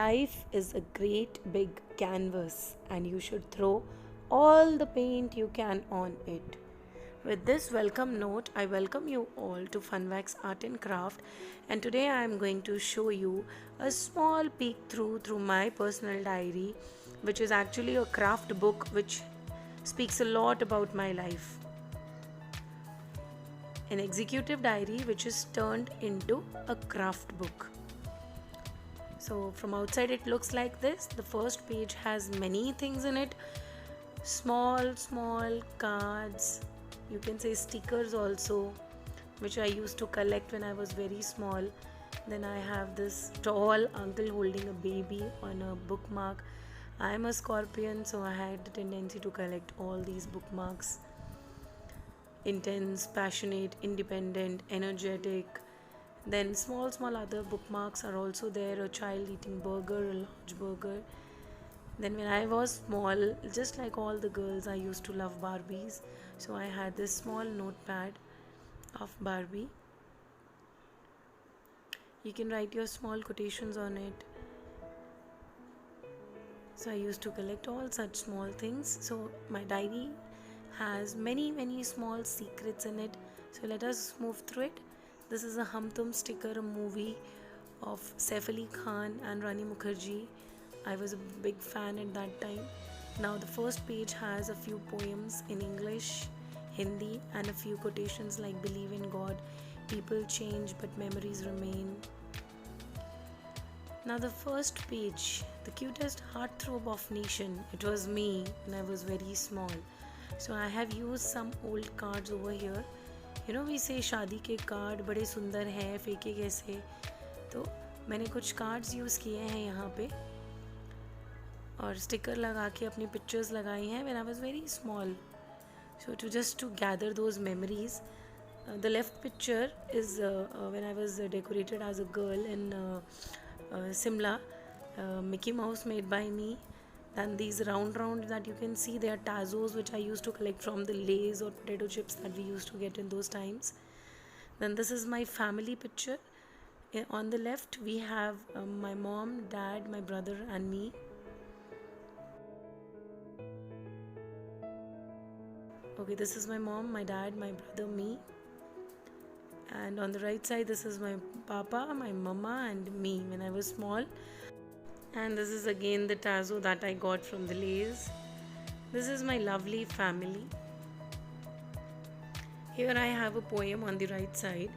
life is a great big canvas and you should throw all the paint you can on it. With this welcome note, I welcome you all to Funwax Art and Craft, and today I am going to show you a small peek through my personal diary, which is actually a craft book which speaks a lot about my life. An executive diary which is turned into a craft book. So from outside it looks like this. The first page has many things in it. Small cards. You can say stickers also, which I used to collect when I was very small. Then I have this tall uncle holding a baby on a bookmark. I am a Scorpion, so I had the tendency to collect all these bookmarks. Intense, passionate, independent, energetic. Then small other bookmarks are also there. A child eating burger, a large burger. Then when I was small, just like all the girls, I used to love Barbies. So I had this small notepad of Barbie. You can write your small quotations on it. So I used to collect all such small things. So my diary has many small secrets in it. So let us move through it. This is a Hum Tum sticker, a movie of Saif Ali Khan and Rani Mukherjee. I was a big fan at that time. Now the first page has a few poems in English, Hindi, and a few quotations like believe in God, people change but memories remain. Now the first page, the cutest heartthrob of nation. It was me when I was very small. So I have used some old cards over here. We say शादी के card बड़े सुंदर हैं, फेंके कैसे. तो मैंने कुछ कार्ड्स यूज़ किए हैं यहाँ पे और स्टिकर लगा के अपनी पिक्चर्स लगाई हैं when I was very small. So to gather those memories. The left picture is when I was decorated as a girl in Simla, Mickey Mouse made by me. Then these round that you can see, they are Tazos which I used to collect from the Lays or potato chips that we used to get in those times. Then this is my family picture. On the left we have my mom, dad, my brother and me. Okay, this is my mom, my dad, my brother, me. And on the right side this is my papa, my mama and me when I was small. And this is again the Tazo that I got from the Lays. This is my lovely family. Here I have a poem on the right side.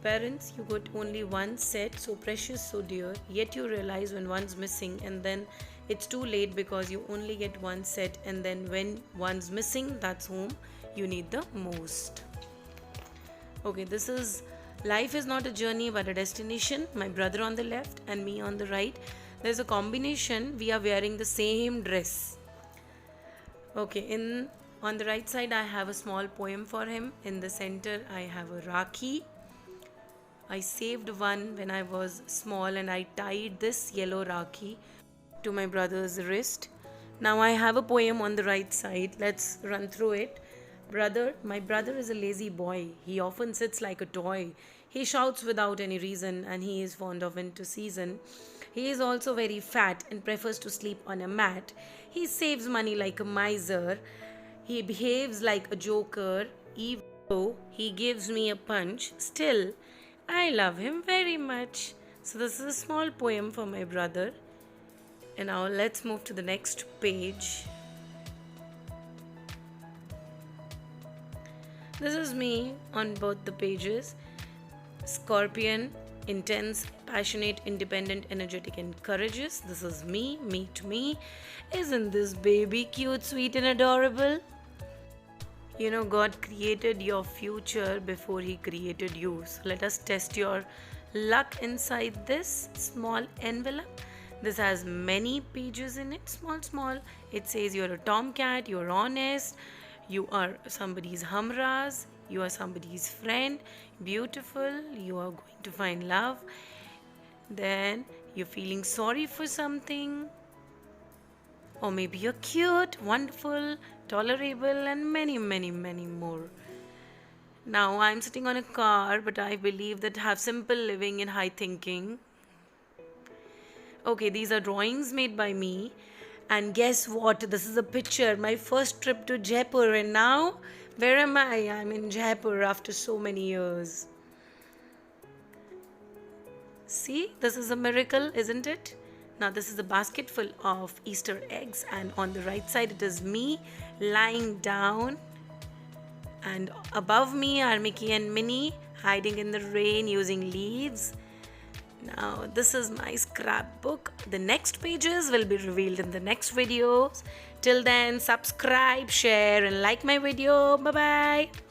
Parents, you got only one set, so precious, so dear, yet you realize when one's missing and then it's too late because you only get one set, and then when one's missing, that's whom you need the most. Okay, this is life is not a journey but a destination. My brother on the left and me on the right. There's a combination. We are wearing the same dress. Okay, on the right side I have a small poem for him. In the center I have a Rakhi. I saved one when I was small and I tied this yellow Rakhi to my brother's wrist. Now I have a poem on the right side. Let's run through it. My brother is a lazy boy. He often sits like a toy. He shouts without any reason and he is fond of winter season. He is also very fat and prefers to sleep on a mat. He saves money like a miser. He behaves like a joker. Even though he gives me a punch, still, I love him very much. So this is a small poem for my brother. And now let's move to the next page. This is me on both the pages. Scorpion, intense, passionate, independent, energetic and courageous. This is me to me. Isn't this baby cute, sweet and adorable? God created your future before he created you. So let us test your luck inside this small envelope. This has many pages in it, small. It says you're a tomcat, you're honest, you are somebody's humraz, you are somebody's friend, beautiful, you are going to find love, then you're feeling sorry for something, or maybe you're cute, wonderful, tolerable, and many more. Now I'm sitting on a car, but I believe that have simple living and high thinking. Okay, these are drawings made by me. And guess what? This is a picture. My first trip to Jaipur. And now, where am I? I'm in Jaipur after so many years. See, this is a miracle, isn't it? Now, this is a basket full of Easter eggs, and on the right side, it is me lying down. And above me are Mickey and Minnie hiding in the rain using leaves. Now, this is my scrapbook. The next pages will be revealed in the next videos. Till then, subscribe, share, and like my video. Bye bye.